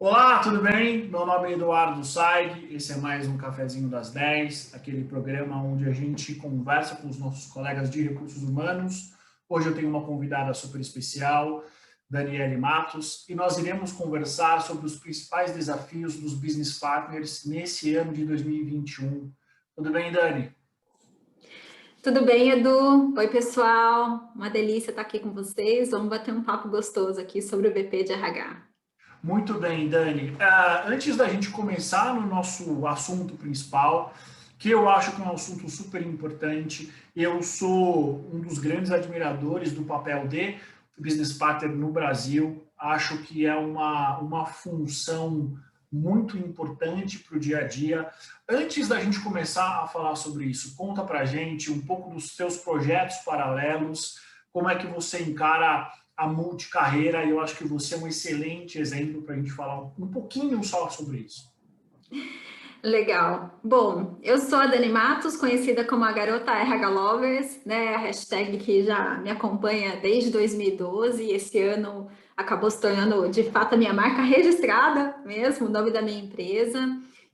Olá, tudo bem? Meu nome é Eduardo Saig, esse é mais um Cafezinho das 10, aquele programa onde a gente conversa com os nossos colegas de recursos humanos. Hoje eu tenho uma convidada super especial, Daniele Matos, e nós iremos conversar sobre os principais desafios dos business partners nesse ano de 2021. Tudo bem, Dani? Tudo bem, Edu? Oi, pessoal. Uma delícia estar aqui com vocês. Vamos bater um papo gostoso aqui sobre o BP de RH. Muito bem, Dani. Antes da gente começar no nosso assunto principal, que eu acho que é um assunto super importante, eu sou um dos grandes admiradores do papel de Business Partner no Brasil. Acho que é uma função muito importante para o dia a dia. Antes da gente começar a falar sobre isso, conta para a gente um pouco dos seus projetos paralelos, como é que você encara a multicarreira, e eu acho que você é um excelente exemplo para a gente falar um pouquinho só sobre isso. Legal. Bom, eu sou a Dani Matos, conhecida como a Garota RH Lovers, né? A hashtag que já me acompanha desde 2012 e esse ano acabou se tornando, de fato, a minha marca registrada mesmo, o nome da minha empresa.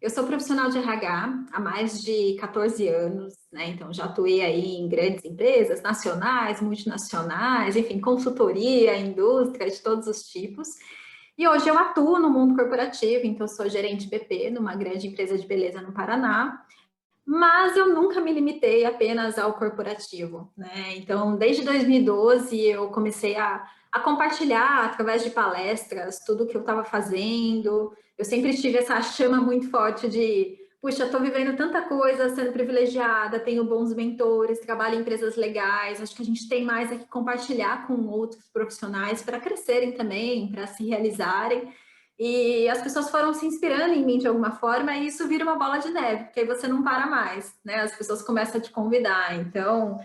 Eu sou profissional de RH há mais de 14 anos, né? Então, já atuei aí em grandes empresas, nacionais, multinacionais, enfim, consultoria, indústria de todos os tipos. E hoje eu atuo no mundo corporativo, então eu sou gerente BP numa grande empresa de beleza no Paraná, mas eu nunca me limitei apenas ao corporativo, né? Então, desde 2012 eu comecei a compartilhar através de palestras tudo o que eu estava fazendo. Eu sempre tive essa chama muito forte de, puxa, estou vivendo tanta coisa, sendo privilegiada, tenho bons mentores, trabalho em empresas legais, acho que a gente tem mais é que compartilhar com outros profissionais para crescerem também, para se realizarem. E as pessoas foram se inspirando em mim de alguma forma, e isso vira uma bola de neve, porque aí você não para mais, né? As pessoas começam a te convidar. Então,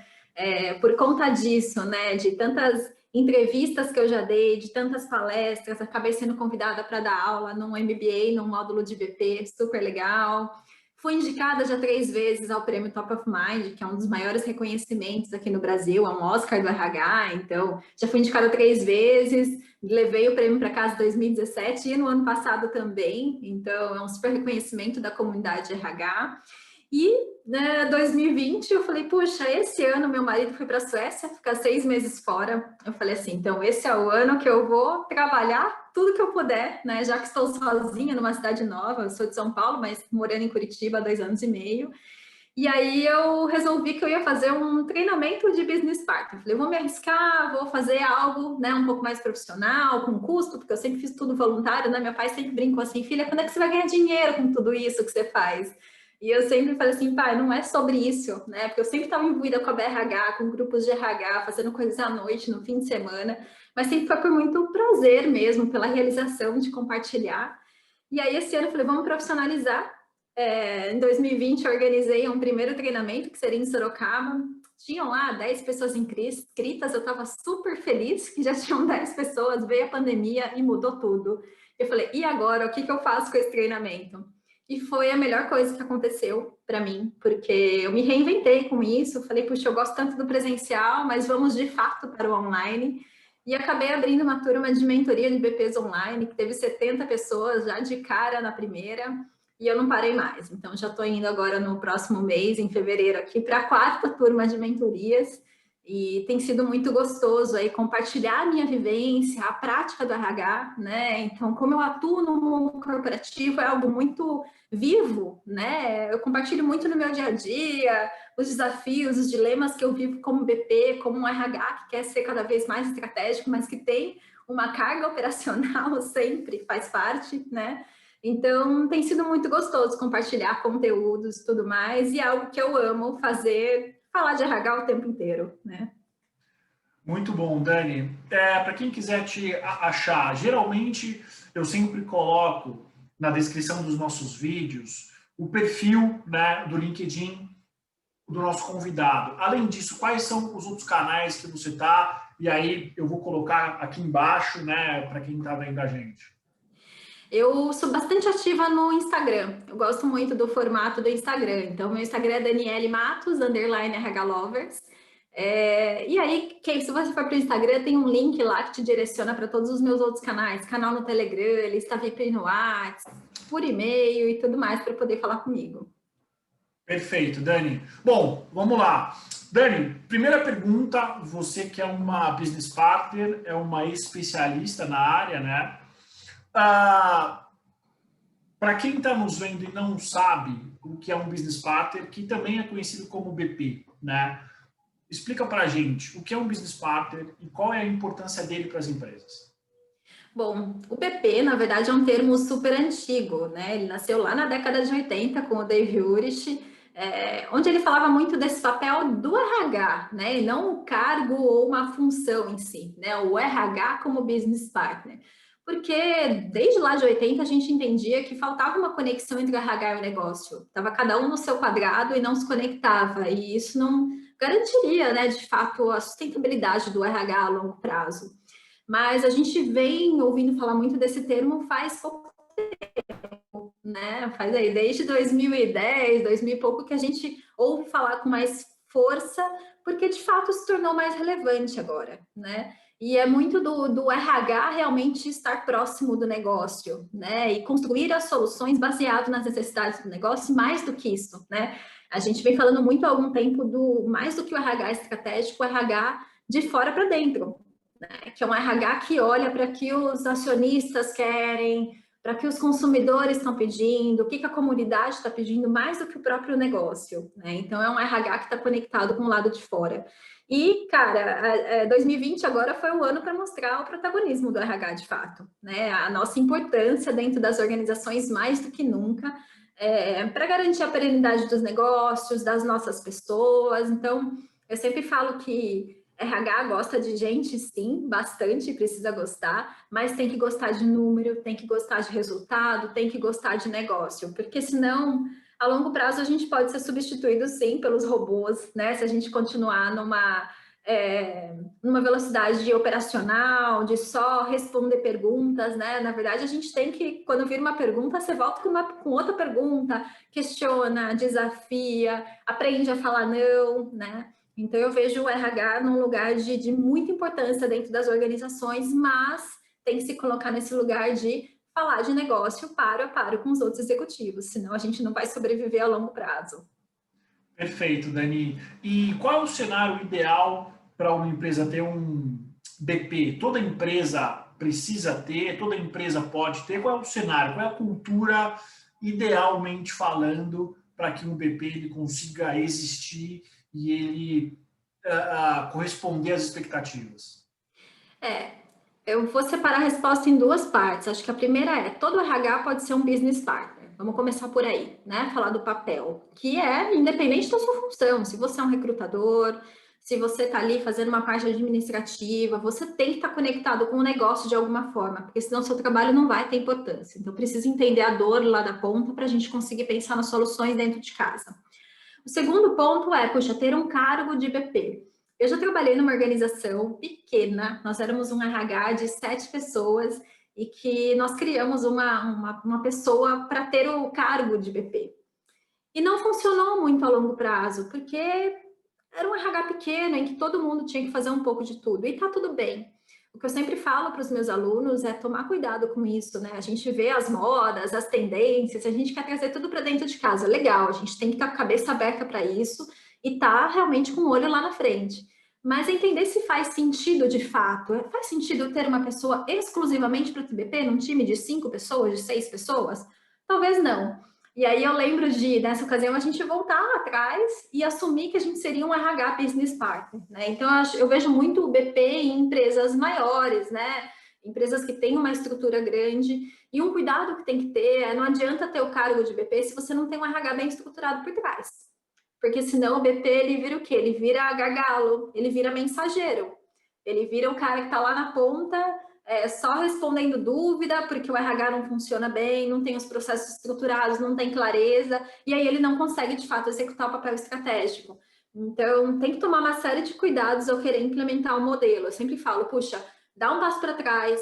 por conta disso, né, de tantas entrevistas que eu já dei, de tantas palestras, acabei sendo convidada para dar aula num MBA, num módulo de BP, super legal. Fui indicada já 3 vezes ao prêmio Top of Mind, que é um dos maiores reconhecimentos aqui no Brasil, é um Oscar do RH, então já fui indicada 3 vezes, levei o prêmio para casa em 2017 e no ano passado também, então é um super reconhecimento da comunidade RH. E, né, 2020 eu falei, puxa, esse ano meu marido foi para a Suécia, ficar 6 meses fora. Eu falei assim, então esse é o ano que eu vou trabalhar tudo que eu puder, né? Já que estou sozinha numa cidade nova, eu sou de São Paulo, mas morando em Curitiba há 2 anos e meio. E aí eu resolvi que eu ia fazer um treinamento de business partner. Falei, vou me arriscar, vou fazer algo, né, um pouco mais profissional, com custo, porque eu sempre fiz tudo voluntário, né? Meu pai sempre brincou assim, filha, quando é que você vai ganhar dinheiro com tudo isso que você faz? E eu sempre falei assim, pai, não é sobre isso, né? Porque eu sempre estava imbuída com a BRH, com grupos de RH, fazendo coisas à noite, no fim de semana, mas sempre foi por muito prazer mesmo, pela realização de compartilhar. E aí esse ano eu falei, vamos profissionalizar. Em 2020 eu organizei um primeiro treinamento, que seria em Sorocaba. Tinham lá 10 pessoas inscritas, eu estava super feliz que já tinham 10 pessoas, veio a pandemia e mudou tudo. Eu falei, e agora, o que eu faço com esse treinamento? E foi a melhor coisa que aconteceu para mim, porque eu me reinventei com isso, falei, puxa, eu gosto tanto do presencial, mas vamos de fato para o online. E acabei abrindo uma turma de mentoria de BPs online, que teve 70 pessoas já de cara na primeira, e eu não parei mais. Então, já estou indo agora no próximo mês, em fevereiro, aqui para a 4ª turma de mentorias, e tem sido muito gostoso aí compartilhar a minha vivência, a prática do RH, né? Então, como eu atuo no mundo corporativo, é algo muito vivo, né? Eu compartilho muito no meu dia a dia, os desafios, os dilemas que eu vivo como BP, como um RH que quer ser cada vez mais estratégico, mas que tem uma carga operacional sempre, faz parte, né? Então, tem sido muito gostoso compartilhar conteúdos e tudo mais, e é algo que eu amo fazer, falar de RH o tempo inteiro, né? Muito bom, Dani. Para quem quiser te achar, geralmente eu sempre coloco na descrição dos nossos vídeos o perfil, né, do LinkedIn do nosso convidado. Além disso, quais são os outros canais que você está? E aí eu vou colocar aqui embaixo, né, para quem está vendo a gente. Eu sou bastante ativa no Instagram. Eu gosto muito do formato do Instagram. Então, meu Instagram é Daniele Matos, _RH Lovers. E aí, se você for para o Instagram, tem um link lá que te direciona para todos os meus outros canais, canal no Telegram, lista VIP no WhatsApp, por e-mail e tudo mais para poder falar comigo. Perfeito, Dani. Bom, vamos lá. Dani, primeira pergunta, você que é uma business partner, é uma especialista na área, né? Para quem está nos vendo e não sabe o que é um business partner, que também é conhecido como BP, né? Explica para a gente o que é um business partner e qual é a importância dele para as empresas. Bom, o BP, na verdade, é um termo super antigo, né? Ele nasceu lá na década de 80 com o Dave Urich, onde ele falava muito desse papel do RH, né? E não o cargo ou uma função em si, né? O RH como business partner. Porque desde lá de 80 a gente entendia que faltava uma conexão entre o RH e o negócio. Estava cada um no seu quadrado e não se conectava. E isso não garantiria, né, de fato, a sustentabilidade do RH a longo prazo. Mas a gente vem ouvindo falar muito desse termo faz pouco tempo, né? Faz aí desde 2010, 2000 e pouco que a gente ouve falar com mais força, porque de fato se tornou mais relevante agora, né? E é muito do RH realmente estar próximo do negócio, né? E construir as soluções baseado nas necessidades do negócio, mais do que isso, né? A gente vem falando muito há algum tempo mais do que o RH estratégico, o RH de fora para dentro, né? Que é um RH que olha para que os acionistas querem, para que os consumidores estão pedindo, o que a comunidade está pedindo, mais do que o próprio negócio, né? Então, é um RH que está conectado com o lado de fora. E, cara, 2020 agora foi o ano para mostrar o protagonismo do RH, de fato, né? A nossa importância dentro das organizações, mais do que nunca, para garantir a perenidade dos negócios, das nossas pessoas. Então, eu sempre falo que RH gosta de gente, sim, bastante, precisa gostar, mas tem que gostar de número, tem que gostar de resultado, tem que gostar de negócio, porque senão, a longo prazo, a gente pode ser substituído, sim, pelos robôs, né? Se a gente continuar numa velocidade operacional, de só responder perguntas, né? Na verdade, a gente tem que, quando vir uma pergunta, você volta com outra pergunta, questiona, desafia, aprende a falar não, né? Então, eu vejo o RH num lugar de muita importância dentro das organizações, mas tem que se colocar nesse lugar de falar de negócio paro a paro com os outros executivos, senão a gente não vai sobreviver a longo prazo. Perfeito, Dani. E qual é o cenário ideal para uma empresa ter um BP? Toda empresa precisa ter, toda empresa pode ter. Qual é o cenário? Qual é a cultura, idealmente falando, para que um BP ele consiga existir e ele corresponder às expectativas? Eu vou separar a resposta em duas partes. Acho que a primeira todo RH pode ser um business partner. Vamos começar por aí, né? Falar do papel, que é independente da sua função. Se você é um recrutador, se você está ali fazendo uma parte administrativa, você tem que estar conectado com o negócio de alguma forma, porque senão o seu trabalho não vai ter importância. Então, precisa entender a dor lá da ponta para a gente conseguir pensar nas soluções dentro de casa. O segundo ponto puxa, ter um cargo de BP. Eu já trabalhei numa organização pequena, nós éramos um RH de 7 pessoas e que nós criamos uma pessoa para ter o cargo de BP. E não funcionou muito a longo prazo, porque era um RH pequeno em que todo mundo tinha que fazer um pouco de tudo, e tá tudo bem. O que eu sempre falo para os meus alunos é tomar cuidado com isso, né? A gente vê as modas, as tendências, a gente quer trazer tudo para dentro de casa. Legal, a gente tem que estar com a cabeça aberta para isso e tá realmente com o olho lá na frente. Mas entender se faz sentido de fato. Faz sentido ter uma pessoa exclusivamente para o TBP, num time de 5 pessoas, de 6 pessoas? Talvez não. E aí eu lembro nessa ocasião, a gente voltar lá atrás e assumir que a gente seria um RH Business Partner, né? Então, eu vejo muito o BP em empresas maiores, né? Empresas que têm uma estrutura grande. E um cuidado que tem que ter não adianta ter o cargo de BP se você não tem um RH bem estruturado por trás. Porque senão o BP, ele vira o quê? Ele vira gargalo, ele vira mensageiro. Ele vira o cara que está lá na ponta só respondendo dúvida, porque o RH não funciona bem, não tem os processos estruturados, não tem clareza, e aí ele não consegue, de fato, executar o papel estratégico. Então, tem que tomar uma série de cuidados ao querer implementar o modelo. Eu sempre falo, puxa, dá um passo para trás,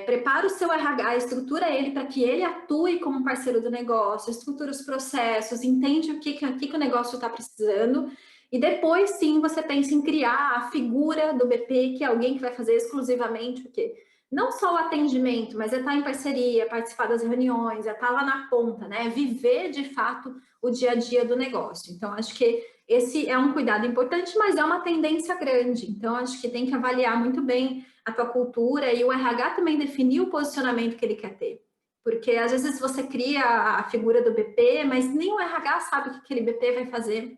prepara o seu RH, estrutura ele para que ele atue como parceiro do negócio, estrutura os processos, entende o que o negócio está precisando, E depois, sim, você pensa em criar a figura do BP, que é alguém que vai fazer exclusivamente o quê? Não só o atendimento, mas é estar em parceria, participar das reuniões, é estar lá na ponta, né? Viver, de fato, o dia a dia do negócio. Então, acho que esse é um cuidado importante, mas é uma tendência grande. Então, acho que tem que avaliar muito bem a tua cultura e o RH também definir o posicionamento que ele quer ter. Porque, às vezes, você cria a figura do BP, mas nem o RH sabe o que aquele BP vai fazer.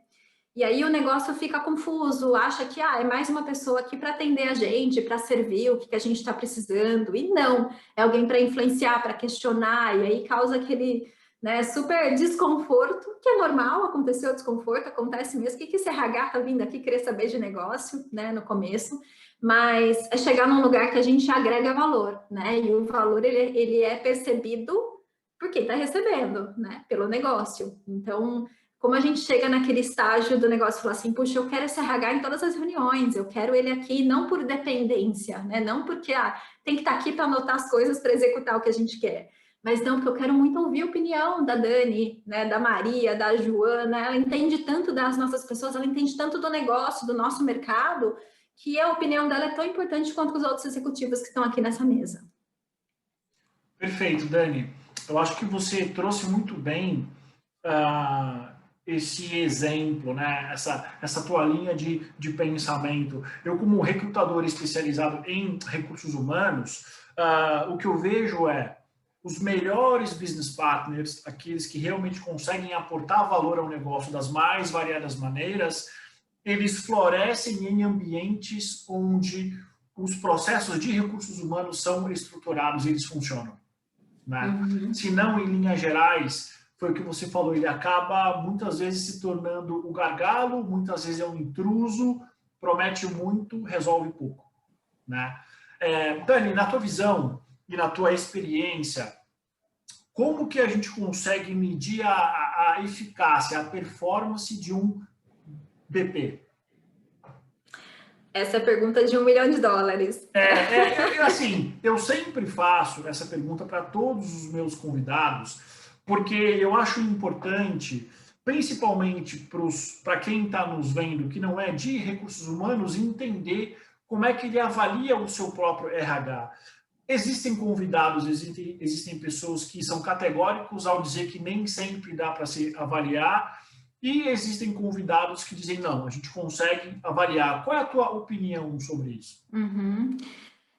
E aí o negócio fica confuso, acha que é mais uma pessoa aqui para atender a gente, para servir o que a gente está precisando. E não, é alguém para influenciar, para questionar, e aí causa aquele, né, super desconforto, que é normal, aconteceu o desconforto, acontece mesmo. O que esse RH está vindo aqui querer saber de negócio, né, no começo? Mas é chegar num lugar que a gente agrega valor, né? E o valor ele é percebido por quem está recebendo, né? Pelo negócio. Então, como a gente chega naquele estágio do negócio, falar assim, puxa, eu quero esse RH em todas as reuniões, eu quero ele aqui não por dependência, né? Não porque tem que estar aqui para anotar as coisas para executar o que a gente quer, mas não, porque eu quero muito ouvir a opinião da Dani, né? Da Maria, da Joana, ela entende tanto das nossas pessoas, ela entende tanto do negócio, do nosso mercado, que a opinião dela é tão importante quanto os outros executivos que estão aqui nessa mesa. Perfeito, Dani. Eu acho que você trouxe muito bem esse exemplo, né? essa tua linha de pensamento. Eu, como recrutador especializado em recursos humanos, o que eu vejo é os melhores business partners, aqueles que realmente conseguem aportar valor ao negócio das mais variadas maneiras, eles florescem em ambientes onde os processos de recursos humanos são estruturados e eles funcionam. Né? Uhum. Se não, em linhas gerais, foi o que você falou, ele acaba muitas vezes se tornando o gargalo, muitas vezes é um intruso, promete muito, resolve pouco. Né? Dani, na tua visão e na tua experiência, como que a gente consegue medir a eficácia, a performance de um BP? Essa é a pergunta de $1 milhão. Assim, eu sempre faço essa pergunta para todos os meus convidados, porque eu acho importante, principalmente para quem está nos vendo, que não é de recursos humanos, entender como é que ele avalia o seu próprio RH. Existem convidados, existem pessoas que são categóricos ao dizer que nem sempre dá para se avaliar, e existem convidados que dizem, não, a gente consegue avaliar. Qual é a tua opinião sobre isso? Uhum.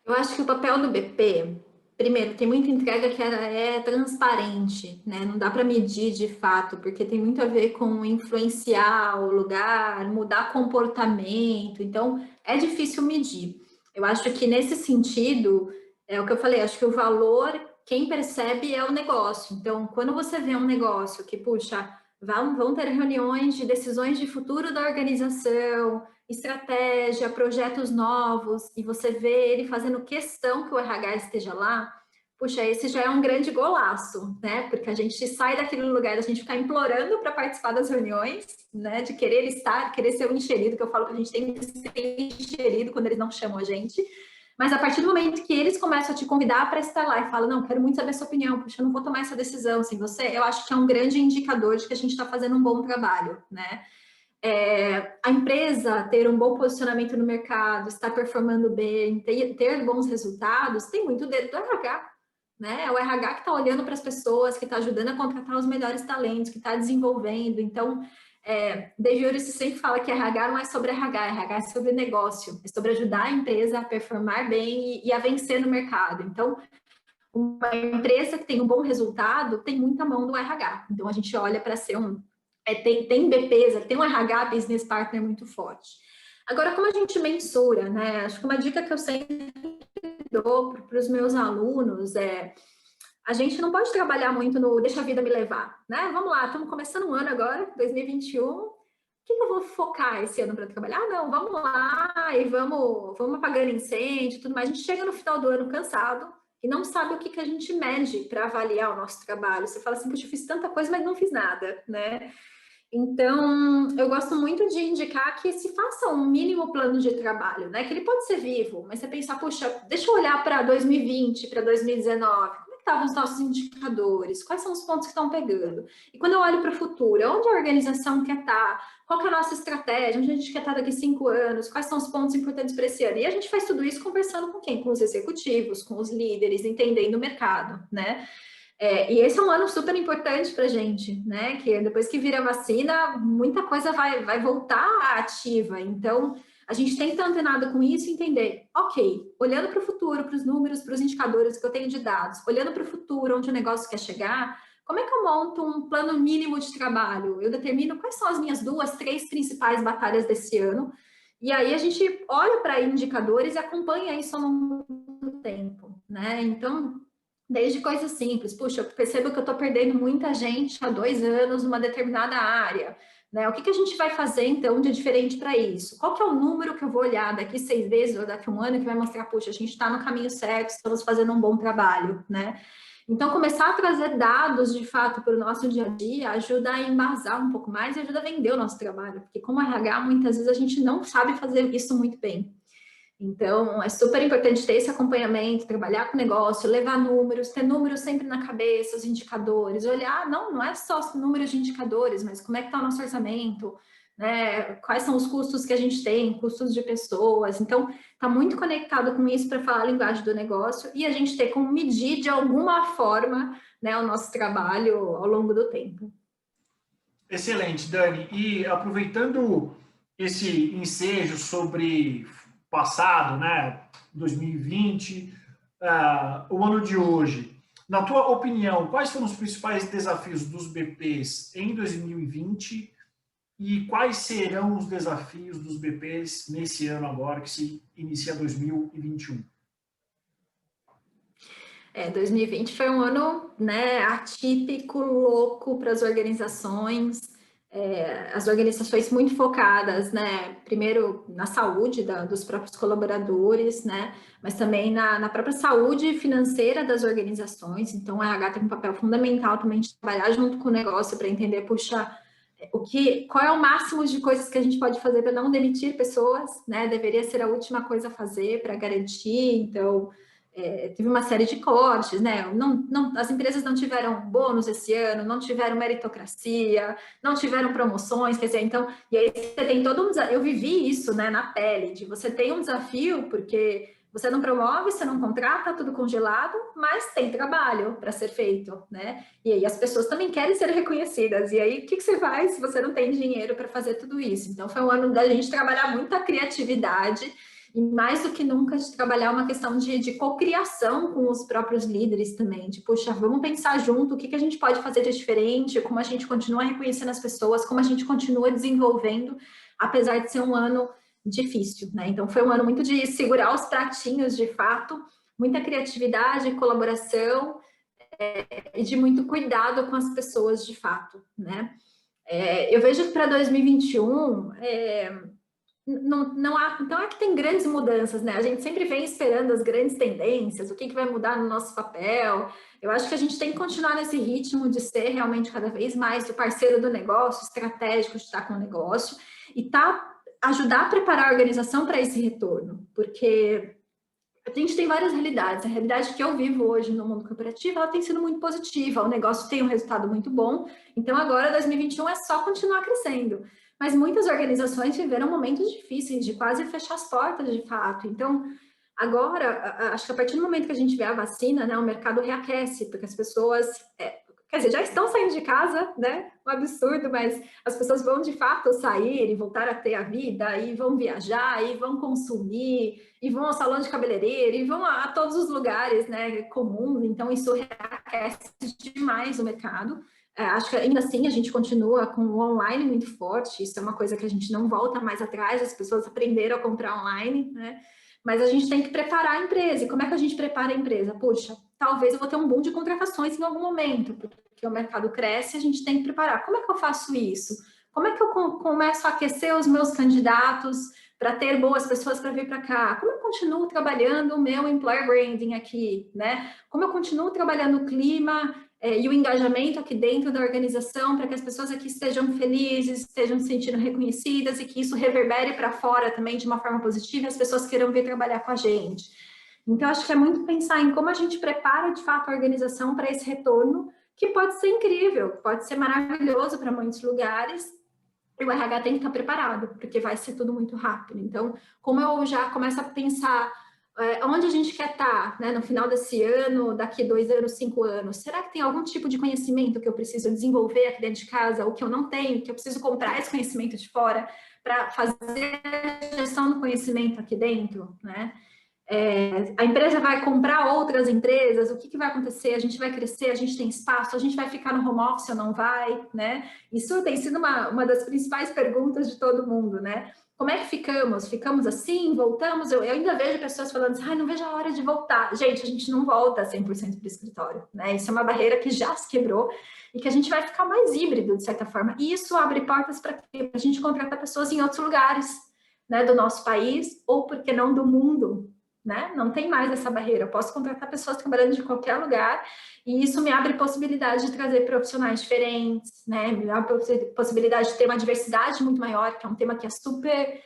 Eu acho que o papel do BP, primeiro, tem muita entrega que é transparente, né? Não dá para medir de fato, porque tem muito a ver com influenciar o lugar, mudar comportamento, então é difícil medir. Eu acho que nesse sentido, é o que eu falei, acho que o valor, quem percebe é o negócio. Então, quando você vê um negócio que, puxa, vão ter reuniões de decisões de futuro da organização, estratégia, projetos novos, e você vê ele fazendo questão que o RH esteja lá, puxa, esse já é um grande golaço, né? Porque a gente sai daquele lugar da gente ficar implorando para participar das reuniões, né? De querer estar, querer ser o enxerido, que eu falo que a gente tem que ser enxerido quando eles não chamam a gente. Mas a partir do momento que eles começam a te convidar para estar lá e falam, não, quero muito saber a sua opinião, puxa, eu não vou tomar essa decisão sem você, eu acho que é um grande indicador de que a gente está fazendo um bom trabalho, né? A empresa ter um bom posicionamento no mercado, estar performando bem, ter bons resultados, tem muito dedo do RH, né? É o RH que está olhando para as pessoas, que está ajudando a contratar os melhores talentos, que está desenvolvendo. Então, Dave Ulrich sempre fala que RH não é sobre RH é sobre negócio, é sobre ajudar a empresa a performar bem e a vencer no mercado. Então, uma empresa que tem um bom resultado tem muita mão do RH. Então, a gente olha para ser tem BPs, tem um RH Business Partner muito forte. Agora, como a gente mensura, né? Acho que uma dica que eu sempre dou para os meus alunos a gente não pode trabalhar muito no deixa a vida me levar, né? Vamos lá, estamos começando um ano agora, 2021. O que eu vou focar esse ano para trabalhar? Não, vamos lá e vamos apagando incêndio e tudo mais. A gente chega no final do ano cansado e não sabe o que a gente mede para avaliar o nosso trabalho. Você fala assim, puxa, eu fiz tanta coisa, mas não fiz nada, né? Então, eu gosto muito de indicar que se faça um mínimo plano de trabalho, né? Que ele pode ser vivo, mas você pensar, puxa, deixa eu olhar para 2020, para 2019, como é que estavam os nossos indicadores? Quais são os pontos que estão pegando? E quando eu olho para o futuro, onde a organização quer estar? Qual que é a nossa estratégia? Onde a gente quer estar daqui 5 anos? Quais são os pontos importantes para esse ano? E a gente faz tudo isso conversando com quem? Com os executivos, com os líderes, entendendo o mercado, né? E esse é um ano super importante para a gente, né? Que depois que vira vacina, muita coisa vai voltar ativa. Então, a gente tem que estar antenado com isso e entender, ok, olhando para o futuro, para os números, para os indicadores que eu tenho de dados, olhando para o futuro, onde o negócio quer chegar, como é que eu monto um plano mínimo de trabalho? Eu determino quais são as minhas 2, 3 principais batalhas desse ano, e aí a gente olha para indicadores e acompanha isso ao longo do tempo, né? Então, desde coisas simples, puxa, eu percebo que eu estou perdendo muita gente há 2 anos numa determinada área, né? O que a gente vai fazer, então, de diferente para isso? Qual que é o número que eu vou olhar daqui 6 meses ou daqui 1 ano que vai mostrar, puxa, a gente está no caminho certo, estamos fazendo um bom trabalho, né? Então, começar a trazer dados, de fato, para o nosso dia a dia ajuda a embasar um pouco mais e ajuda a vender o nosso trabalho, porque como RH, muitas vezes a gente não sabe fazer isso muito bem. Então, é super importante ter esse acompanhamento, trabalhar com o negócio, levar números, ter números sempre na cabeça, os indicadores, olhar, não é só números de indicadores, mas como é que está o nosso orçamento, né? Quais são os custos que a gente tem, custos de pessoas. Então, está muito conectado com isso para falar a linguagem do negócio e a gente ter como medir de alguma forma, né, o nosso trabalho ao longo do tempo. Excelente, Dani. E aproveitando esse ensejo sobre passado, né, 2020, o ano de hoje, na tua opinião, quais foram os principais desafios dos BPs em 2020 e quais serão os desafios dos BPs nesse ano agora que se inicia 2021? 2020 foi um ano, né, atípico, louco para as organizações. As organizações muito focadas, né, primeiro na saúde dos próprios colaboradores, né, mas também na própria saúde financeira das organizações. Então, a RH tem um papel fundamental também de trabalhar junto com o negócio para entender, puxa, qual é o máximo de coisas que a gente pode fazer para não demitir pessoas, né, deveria ser a última coisa a fazer para garantir. Então, teve uma série de cortes, né? As empresas não tiveram bônus esse ano, não tiveram meritocracia, não tiveram promoções, quer dizer, então, e aí você tem todo um desafio. Eu vivi isso, né, na pele, de você tem um desafio, porque você não promove, você não contrata, tudo congelado, mas tem trabalho para ser feito, né? E aí as pessoas também querem ser reconhecidas. E aí, o que você faz se você não tem dinheiro para fazer tudo isso? Então, foi um ano da gente trabalhar muita criatividade e mais do que nunca de trabalhar uma questão de cocriação com os próprios líderes também, de, poxa, vamos pensar junto o que a gente pode fazer de diferente, como a gente continua reconhecendo as pessoas, como a gente continua desenvolvendo, apesar de ser um ano difícil, né? Então, foi um ano muito de segurar os pratinhos, de fato, muita criatividade, colaboração e de muito cuidado com as pessoas, de fato, né? Eu vejo que para 2021... não há, então é que tem grandes mudanças, né? A gente sempre vem esperando as grandes tendências, o que vai mudar no nosso papel. Eu acho que a gente tem que continuar nesse ritmo de ser realmente cada vez mais o parceiro do negócio, estratégico de estar com o negócio e ajudar a preparar a organização para esse retorno, porque a gente tem várias realidades. A realidade que eu vivo hoje no mundo corporativo, ela tem sido muito positiva, o negócio tem um resultado muito bom, então agora 2021 é só continuar crescendo. Mas muitas organizações viveram momentos difíceis, de quase fechar as portas, de fato. Então, agora, acho que a partir do momento que a gente vê a vacina, né, o mercado reaquece, porque as pessoas, quer dizer, já estão saindo de casa, né? Um absurdo, mas as pessoas vão de fato sair e voltar a ter a vida, e vão viajar, e vão consumir, e vão ao salão de cabeleireiro, e vão a todos os lugares, né, comuns. Então, isso reaquece demais o mercado. Acho que ainda assim a gente continua com o online muito forte, isso é uma coisa que a gente não volta mais atrás, as pessoas aprenderam a comprar online, né? Mas a gente tem que preparar a empresa. E como é que a gente prepara a empresa? Puxa, talvez eu vou ter um boom de contratações em algum momento, porque o mercado cresce e a gente tem que preparar. Como é que eu faço isso? Como é que eu começo a aquecer os meus candidatos para ter boas pessoas para vir para cá? Como eu continuo trabalhando o meu employer branding aqui, né? Como eu continuo trabalhando o clima e o engajamento aqui dentro da organização para que as pessoas aqui estejam felizes, estejam se sentindo reconhecidas e que isso reverbere para fora também de uma forma positiva e as pessoas queiram vir trabalhar com a gente. Então, acho que é muito pensar em como a gente prepara, de fato, a organização para esse retorno, que pode ser incrível, pode ser maravilhoso para muitos lugares, e o RH tem que estar preparado, porque vai ser tudo muito rápido. Então, como eu já começo a pensar onde a gente quer estar, né, no final desse ano, daqui 2 anos, 5 anos, será que tem algum tipo de conhecimento que eu preciso desenvolver aqui dentro de casa, ou que eu não tenho, que eu preciso comprar esse conhecimento de fora para fazer a gestão do conhecimento aqui dentro, né? A empresa vai comprar outras empresas, o que vai acontecer? A gente vai crescer, a gente tem espaço, a gente vai ficar no home office ou não vai, né? Isso tem sido uma das principais perguntas de todo mundo, né? Como é que ficamos? Ficamos assim? Voltamos? Eu ainda vejo pessoas falando assim, não vejo a hora de voltar. Gente, a gente não volta 100% para o escritório, né? Isso é uma barreira que já se quebrou e que a gente vai ficar mais híbrido, de certa forma. E isso abre portas para a gente contratar pessoas em outros lugares, né, do nosso país, ou, por que não, do mundo, né? Não tem mais essa barreira. Eu posso contratar pessoas trabalhando de qualquer lugar e isso me abre possibilidade de trazer profissionais diferentes, né? Me abre possibilidade de ter uma diversidade muito maior, que é um tema que é super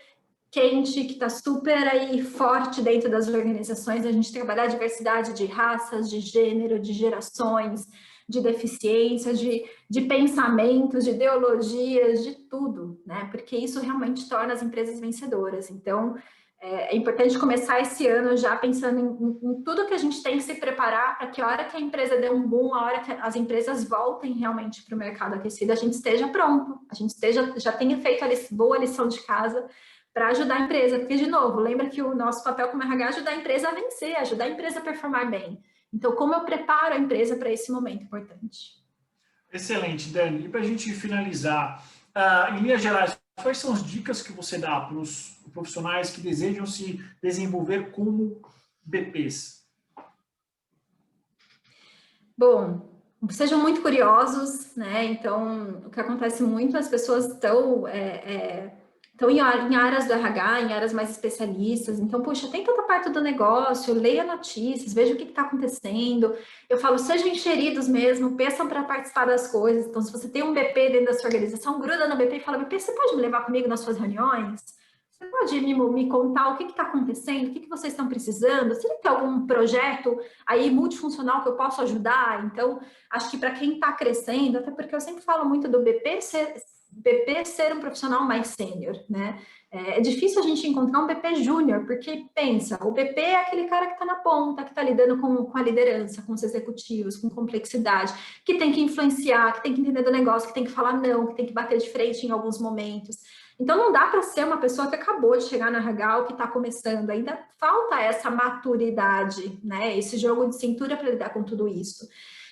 quente, que está super aí forte dentro das organizações, a gente trabalhar a diversidade de raças, de gênero, de gerações, de deficiências, de pensamentos, de ideologias, de tudo, né? Porque isso realmente torna as empresas vencedoras. Então, é importante começar esse ano já pensando em tudo que a gente tem que se preparar para que a hora que a empresa dê um boom, a hora que as empresas voltem realmente para o mercado aquecido, a gente esteja pronto, a gente já tenha feito a boa lição de casa para ajudar a empresa. Porque, de novo, lembra que o nosso papel como RH é ajudar a empresa a vencer, ajudar a empresa a performar bem. Então, como eu preparo a empresa para esse momento importante? Excelente, Dani. E para a gente finalizar, em linhas gerais, quais são as dicas que você dá para os profissionais que desejam se desenvolver como BPs? Bom, sejam muito curiosos, né? Então, o que acontece muito, as pessoas estão em áreas do RH, em áreas mais especialistas. Então, poxa, tem tanta parte do negócio, leia notícias, veja o que está acontecendo. Eu falo, sejam enxeridos mesmo, peçam para participar das coisas. Então, se você tem um BP dentro da sua organização, gruda no BP e fala, BP, você pode me levar comigo nas suas reuniões? Você pode me contar o que está acontecendo, o que vocês estão precisando? Será que tem algum projeto aí multifuncional que eu posso ajudar? Então, acho que para quem está crescendo, até porque eu sempre falo muito do BP ser um profissional mais sênior, né? É difícil a gente encontrar um BP júnior, porque pensa, o BP é aquele cara que está na ponta, que está lidando com a liderança, com os executivos, com complexidade, que tem que influenciar, que tem que entender do negócio, que tem que falar não, que tem que bater de frente em alguns momentos. Então, não dá para ser uma pessoa que acabou de chegar na RH ou que está começando, ainda falta essa maturidade, né? Esse jogo de cintura para lidar com tudo isso.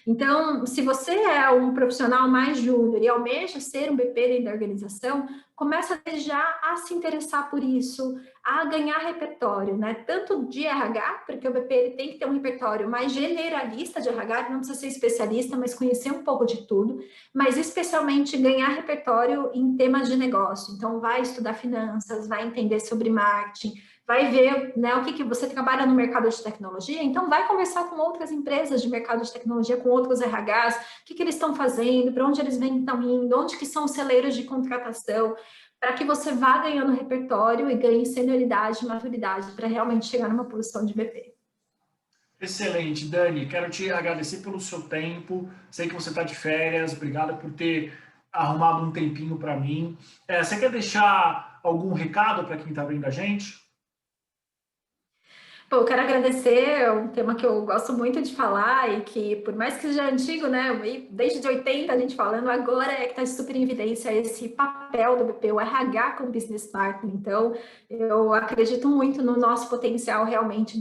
Então, se você é um profissional mais júnior e almeja ser um BP dentro da organização, começa já a se interessar por isso, a ganhar repertório, né? Tanto de RH, porque o BP ele tem que ter um repertório mais generalista de RH, não precisa ser especialista, mas conhecer um pouco de tudo, mas especialmente ganhar repertório em temas de negócio. Então, vai estudar finanças, vai entender sobre marketing, vai ver, né, o que você trabalha no mercado de tecnologia, então vai conversar com outras empresas de mercado de tecnologia, com outros RHs, o que eles estão fazendo, para onde eles estão indo, onde que são os celeiros de contratação, para que você vá ganhando repertório e ganhe senioridade e maturidade para realmente chegar numa posição de BP. Excelente, Dani. Quero te agradecer pelo seu tempo. Sei que você está de férias. Obrigado por ter arrumado um tempinho para mim. Você quer deixar algum recado para quem está vendo a gente? Bom, eu quero agradecer, é um tema que eu gosto muito de falar e que, por mais que seja antigo, né, desde 80 a gente falando, agora é que está super em evidência esse papel do BP, o RH como business partner. Então, eu acredito muito no nosso potencial realmente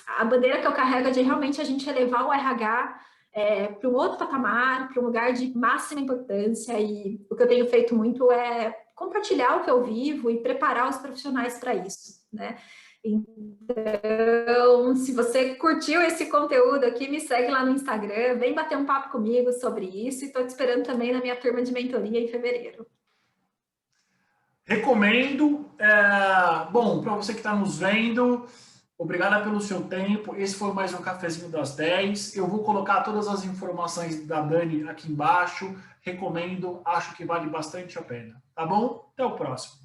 a bandeira que eu carrego é de realmente a gente elevar o RH para um outro patamar, para um lugar de máxima importância, e o que eu tenho feito muito é compartilhar o que eu vivo e preparar os profissionais para isso, né? Então, se você curtiu esse conteúdo aqui, me segue lá no Instagram, vem bater um papo comigo sobre isso e estou te esperando também na minha turma de mentoria em fevereiro. Recomendo. Bom, para você que está nos vendo, obrigada pelo seu tempo. Esse foi mais um Cafezinho das 10. Eu vou colocar todas as informações da Dani aqui embaixo. Recomendo, acho que vale bastante a pena. Tá bom? Até o próximo.